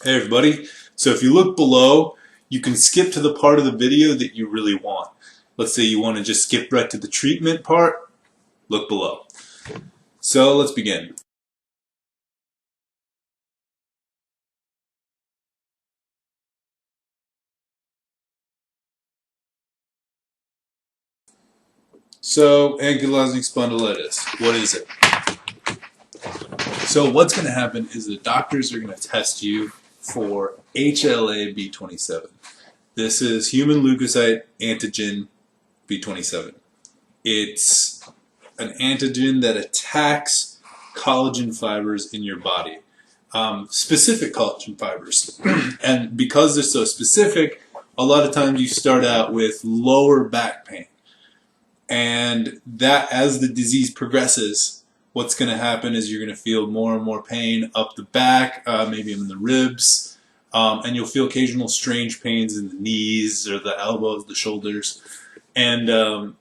Hey everybody, so if you look below, you can skip to the part of the video that you really want. Let's say you want to just skip right to the treatment part, look below. So let's begin. So, ankylosing spondylitis, what is it? So what's going to happen is the doctors are going to test you for HLA-B27. This is human leukocyte antigen B27. It's an antigen that attacks collagen fibers in your body, specific collagen fibers. And because they're so specific, a lot of times you start out with lower back pain. And that, as the disease progresses, what's going to happen is you're going to feel more and more pain up the back, maybe in the ribs, and you'll feel occasional strange pains in the knees or the elbows, the shoulders. And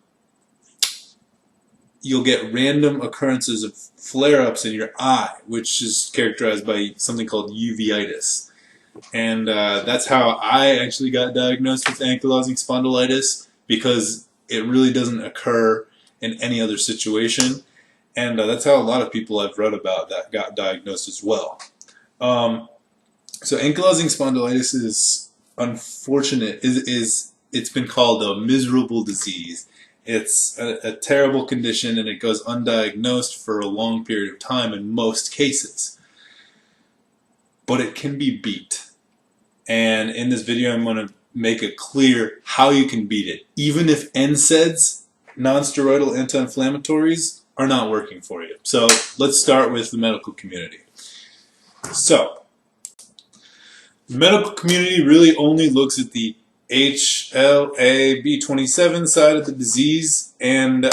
you'll get random occurrences of flare-ups in your eye, which is characterized by something called uveitis. And that's how I actually got diagnosed with ankylosing spondylitis, because it really doesn't occur in any other situation. And that's how a lot of people I've read about that got diagnosed as well. So ankylosing spondylitis is unfortunate. It's been called a miserable disease. It's a terrible condition, and it goes undiagnosed for a long period of time in most cases. But it can be beat. And in this video, I'm going to make it clear how you can beat it, even if NSAIDs, non-steroidal anti-inflammatories, are not working for you. So let's start with the medical community. So the medical community really only looks at the HLA-B27 side of the disease, and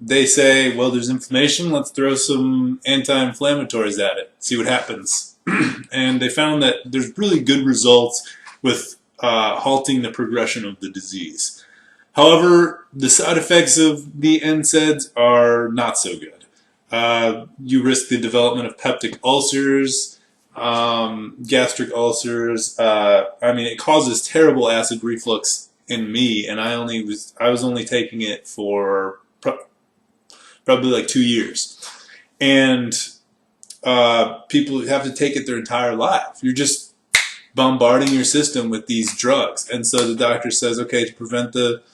they say, well, there's inflammation, let's throw some anti-inflammatories at it, see what happens. And they found that there's really good results with halting the progression of the disease. However, the side effects of the NSAIDs are not so good. You risk the development of peptic ulcers, gastric ulcers. I mean, it causes terrible acid reflux in me, and I was only taking it for probably like 2 years. And people have to take it their entire life. You're just bombarding your system with these drugs. And so the doctor says, okay, to prevent the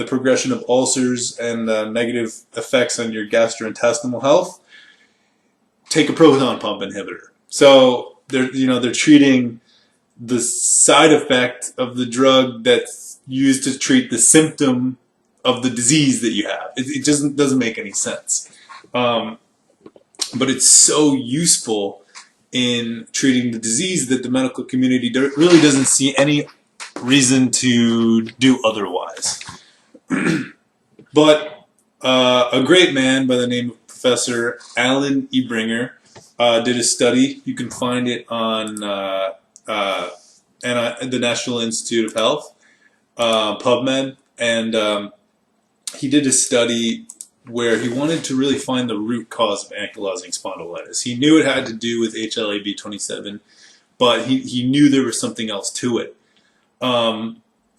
progression of ulcers and negative effects on your gastrointestinal health, take a proton pump inhibitor. So they're treating the side effect of the drug that's used to treat the symptom of the disease that you have. It doesn't make any sense. But it's so useful in treating the disease that the medical community really doesn't see any reason to do otherwise. But a great man by the name of Professor Alan Ebringer did a study. You can find it on the National Institute of Health, PubMed, and he did a study where he wanted to really find the root cause of ankylosing spondylitis. He knew it had to do with HLA-B27, but he knew there was something else to it.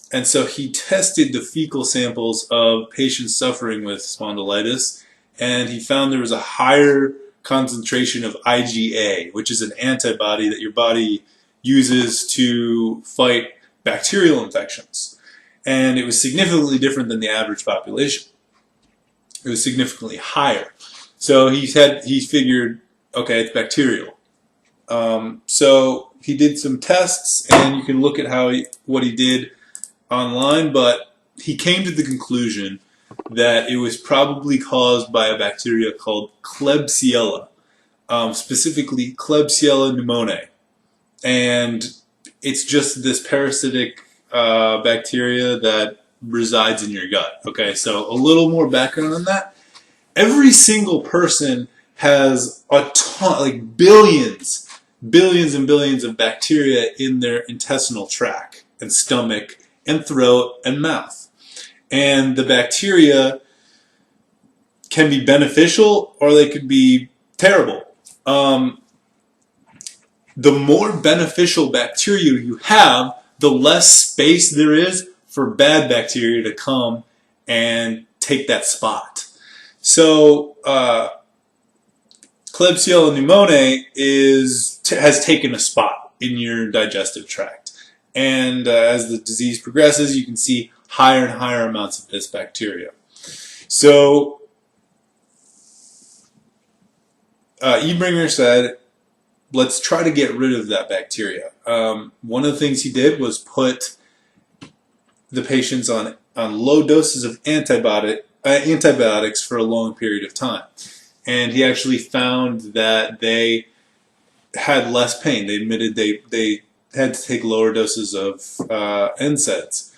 And so he tested the fecal samples of patients suffering with spondylitis, and he found there was a higher concentration of IgA, which is an antibody that your body uses to fight bacterial infections. And it was significantly different than the average population. It was significantly higher. So he figured, okay, it's bacterial. So he did some tests, and you can look at what he did online, but he came to the conclusion that it was probably caused by a bacteria called Klebsiella, specifically Klebsiella pneumoniae. And it's just this parasitic bacteria that resides in your gut. Okay, so a little more background on that. Every single person has a ton, like billions and billions of bacteria in their intestinal tract and stomach and throat and mouth. And the bacteria can be beneficial or they could be terrible. the more beneficial bacteria you have, the less space there is for bad bacteria to come and take that spot. So, Klebsiella pneumoniae has taken a spot in your digestive tract. And as the disease progresses, you can see higher and higher amounts of this bacteria. So, Ebringer said, let's try to get rid of that bacteria. One of the things he did was put the patients on low doses of antibiotics for a long period of time. And he actually found that they had less pain. They admitted they had to take lower doses of NSAIDs.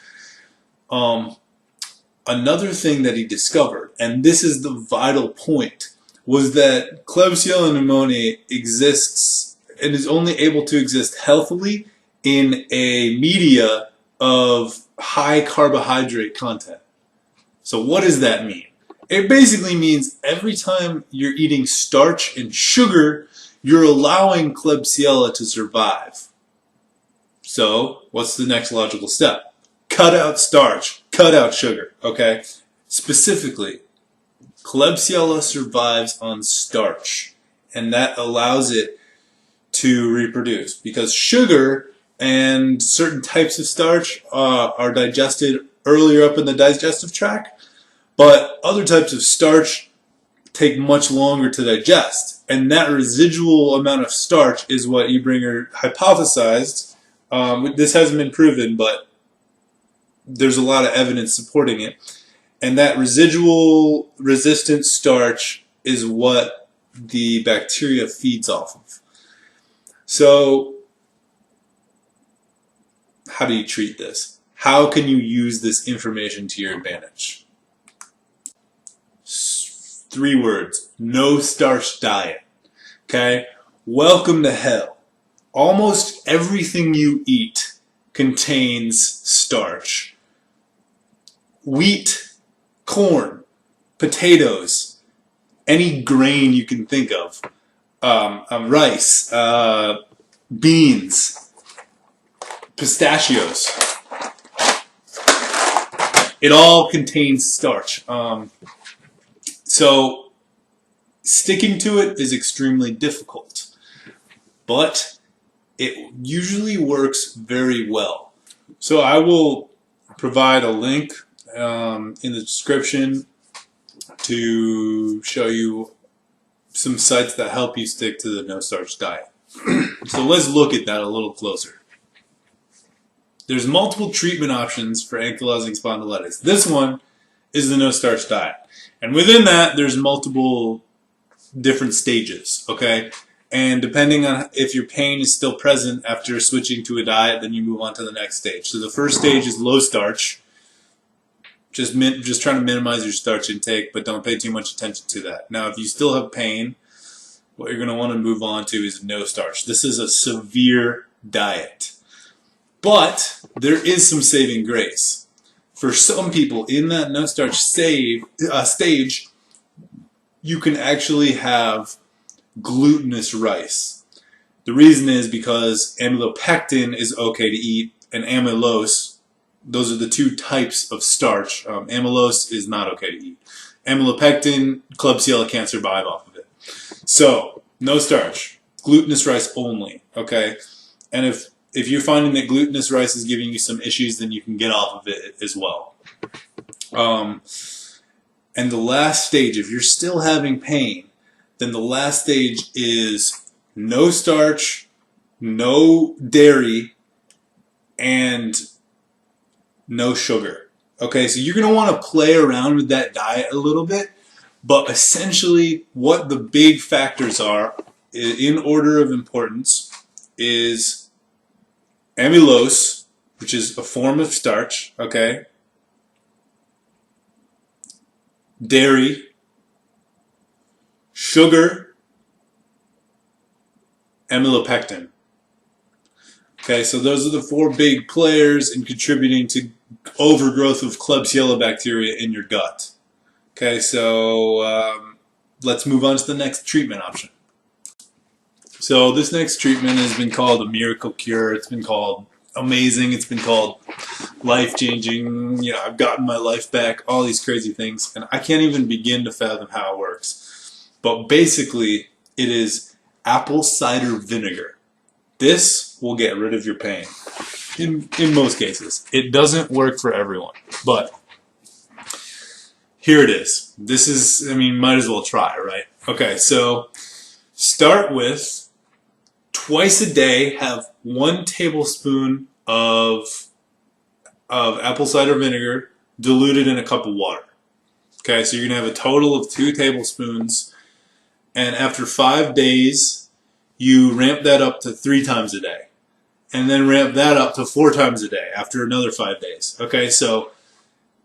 Another thing that he discovered, and this is the vital point, was that Klebsiella pneumoniae exists and is only able to exist healthily in a media of high carbohydrate content. So what does that mean? It basically means every time you're eating starch and sugar, you're allowing Klebsiella to survive. So what's the next logical step? Cut out starch, cut out sugar, okay? Specifically, Klebsiella survives on starch, and that allows it to reproduce because sugar and certain types of starch are digested earlier up in the digestive tract, but other types of starch take much longer to digest, and that residual amount of starch is what Ebringer hypothesized. This hasn't been proven, but there's a lot of evidence supporting it. And that residual resistant starch is what the bacteria feeds off of. So, how do you treat this? How can you use this information to your advantage? 3 words. No starch diet. Okay? Welcome to hell. Almost everything you eat contains starch. Wheat, corn, potatoes, any grain you can think of, rice, beans, pistachios. It all contains starch. So sticking to it is extremely difficult, but it usually works very well. So I will provide a link in the description to show you some sites that help you stick to the no starch diet. So let's look at that a little closer. There's multiple treatment options for ankylosing spondylitis. This one is the no starch diet. And within that, there's multiple different stages, okay? And depending on if your pain is still present after switching to a diet, then you move on to the next stage. So the first stage is low starch. Just trying to minimize your starch intake, but don't pay too much attention to that. Now, if you still have pain, what you're going to want to move on to is no starch. This is a severe diet. But there is some saving grace. For some people in that no starch stage, you can actually have glutinous rice. The reason is because amylopectin is okay to eat, and amylose, those are the 2 types of starch. Amylose is not okay to eat. Amylopectin, Klebsiella can't survive off of it. So, no starch, glutinous rice only, okay? And if you're finding that glutinous rice is giving you some issues, then you can get off of it as well. And the last stage, if you're still having pain, then the last stage is no starch, no dairy, and no sugar. Okay, so you're going to want to play around with that diet a little bit, but essentially what the big factors are, in order of importance, is amylose, which is a form of starch, okay? Dairy, sugar, amylopectin. Okay, so those are the 4 big players in contributing to overgrowth of Klebsiella bacteria in your gut. Okay, so let's move on to the next treatment option. So this next treatment has been called a miracle cure. It's been called amazing. It's been called life-changing. You know, I've gotten my life back, all these crazy things, and I can't even begin to fathom how it works. But basically, it is apple cider vinegar. This will get rid of your pain in most cases. It doesn't work for everyone, but here it is. This is, I mean, might as well try, right? Okay, so start with twice a day, have 1 tablespoon of apple cider vinegar diluted in a cup of water. Okay, so you're going to have a total of 2 tablespoons, and after 5 days, you ramp that up to 3 times a day, and then ramp that up to 4 times a day after another 5 days. Okay, so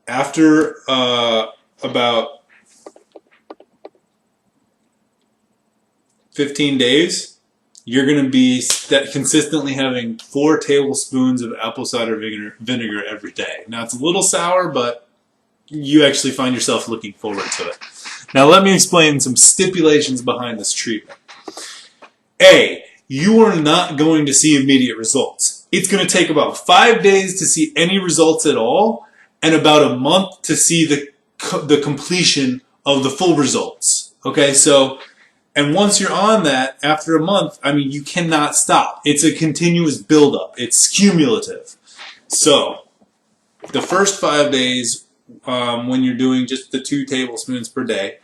after about 15 days, you're going to be consistently having 4 tablespoons of apple cider vinegar every day. Now, it's a little sour, but you actually find yourself looking forward to it. Now, let me explain some stipulations behind this treatment. A, you are not going to see immediate results. It's going to take about 5 days to see any results at all, and about a month to see the completion of the full results. Okay, so, and once you're on that, after a month, I mean, you cannot stop. It's a continuous buildup. It's cumulative. So, the first 5 days, when you're doing just the 2 tablespoons per day,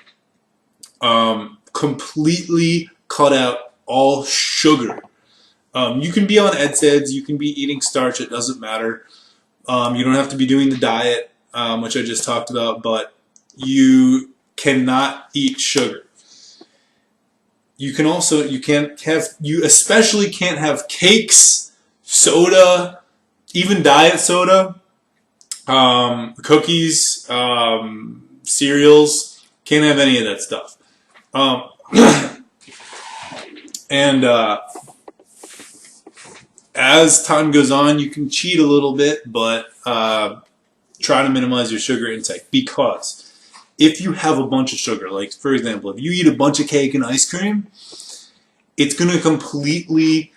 completely cut out all sugar. You can be on NSAIDs, you can be eating starch, it doesn't matter. You don't have to be doing the diet, which I just talked about, but you cannot eat sugar. You especially can't have cakes, soda, even diet soda, cookies, cereals. Can't have any of that stuff. And as time goes on, you can cheat a little bit, but try to minimize your sugar intake, because if you have a bunch of sugar, like for example, if you eat a bunch of cake and ice cream, it's going to completely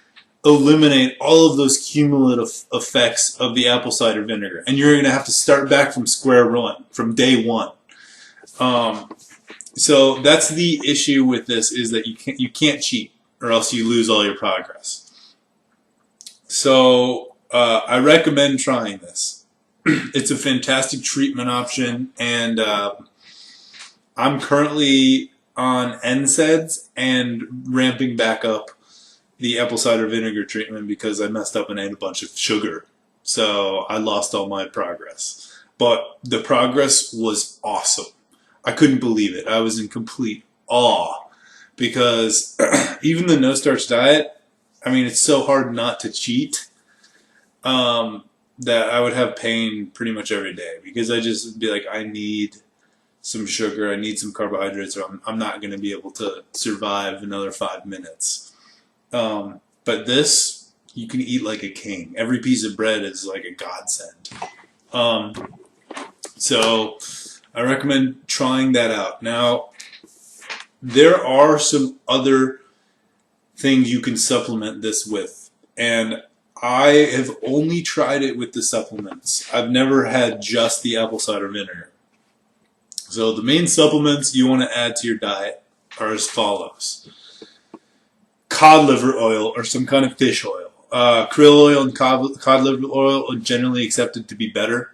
eliminate all of those cumulative effects of the apple cider vinegar, and you're going to have to start back from square one, from day one. So that's the issue with this, is that you can't cheat, or else you lose all your progress. So I recommend trying this. It's a fantastic treatment option, and I'm currently on NSAIDs and ramping back up the apple cider vinegar treatment because I messed up and ate a bunch of sugar. So I lost all my progress. But the progress was awesome. I couldn't believe it. I was in complete awe, because even the no-starch diet, I mean, it's so hard not to cheat, that I would have pain pretty much every day, because I just would be like, I need some sugar, I need some carbohydrates, or I'm not going to be able to survive another 5 minutes. But this, you can eat like a king. Every piece of bread is like a godsend. So I recommend trying that out. Now, there are some other things you can supplement this with, and I have only tried it with the supplements. I've never had just the apple cider vinegar. So the main supplements you want to add to your diet are as follows. Cod liver oil, or some kind of fish oil. Krill oil and cod liver oil are generally accepted to be better.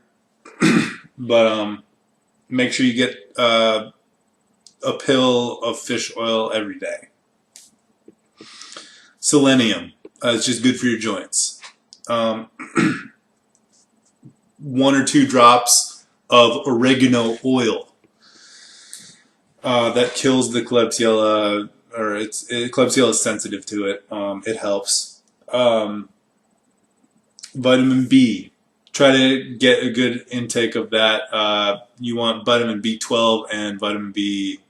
But make sure you get a pill of fish oil every day. Selenium. It's just good for your joints. 1 or 2 drops of oregano oil. That kills the Klebsiella, or Klebsiella is sensitive to it. It helps. Vitamin B. Try to get a good intake of that. You want vitamin B12 and vitamin B,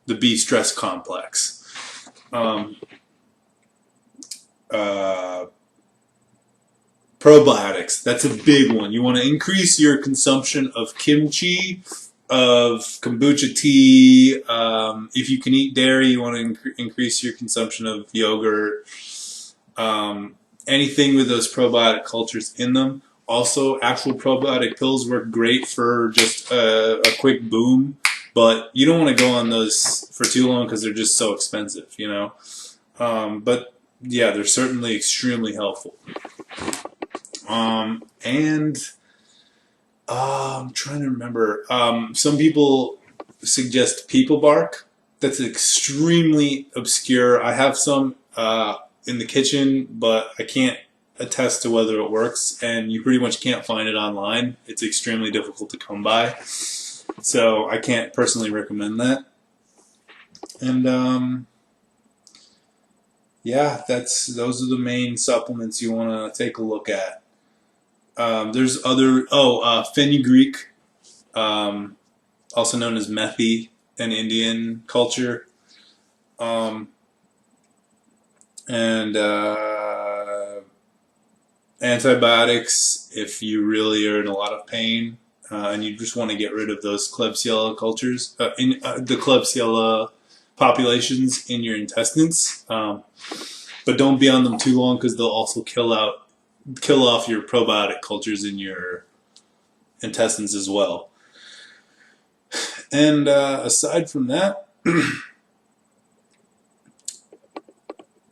the B stress complex. Probiotics. That's a big one. You want to increase your consumption of kimchi, of kombucha tea. If you can eat dairy, you want to increase your consumption of yogurt. Anything with those probiotic cultures in them. Also, actual probiotic pills work great for just a quick boom, but you don't want to go on those for too long because they're just so expensive, you know. But yeah, they're certainly extremely helpful. And I'm trying to remember. Some people suggest people bark. That's extremely obscure. I have some in the kitchen, but I can't attest to whether it works, and you pretty much can't find it online. It's extremely difficult to come by, so I can't personally recommend that. And yeah, those are the main supplements you want to take a look at. There's other fenugreek, also known as methi in Indian culture, and antibiotics if you really are in a lot of pain and you just want to get rid of those Klebsiella cultures, the Klebsiella populations in your intestines. But don't be on them too long because they'll also kill off your probiotic cultures in your intestines as well. And aside from that,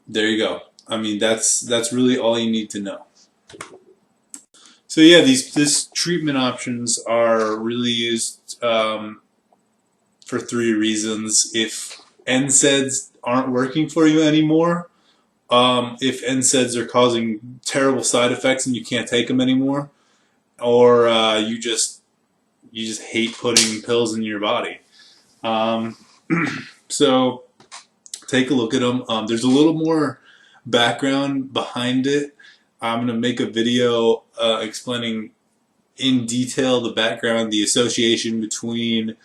there you go. I mean, that's really all you need to know. So yeah, these treatment options are really used for 3 reasons. If NSAIDs aren't working for you anymore, if NSAIDs are causing terrible side effects and you can't take them anymore, or you just hate putting pills in your body. So take a look at them. There's a little more background behind it. I'm going to make a video explaining in detail the background, the association between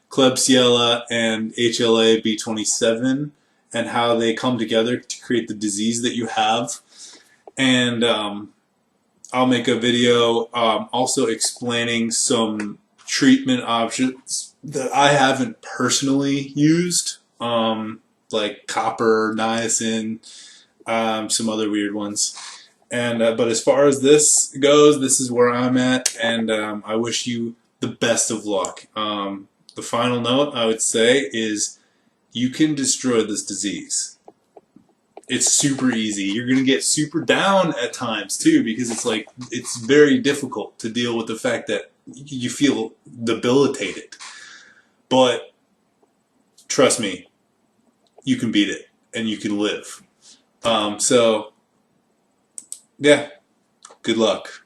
Klebsiella and HLA-B27 and how they come together to create the disease that you have. And I'll make a video also explaining some treatment options that I haven't personally used, like copper, niacin, some other weird ones. And but as far as this goes, this is where I'm at, and I wish you the best of luck. The final note I would say is you can destroy this disease. It's super easy. You're going to get super down at times too, because it's very difficult to deal with the fact that you feel debilitated. But trust me, you can beat it and you can live. So yeah, good luck.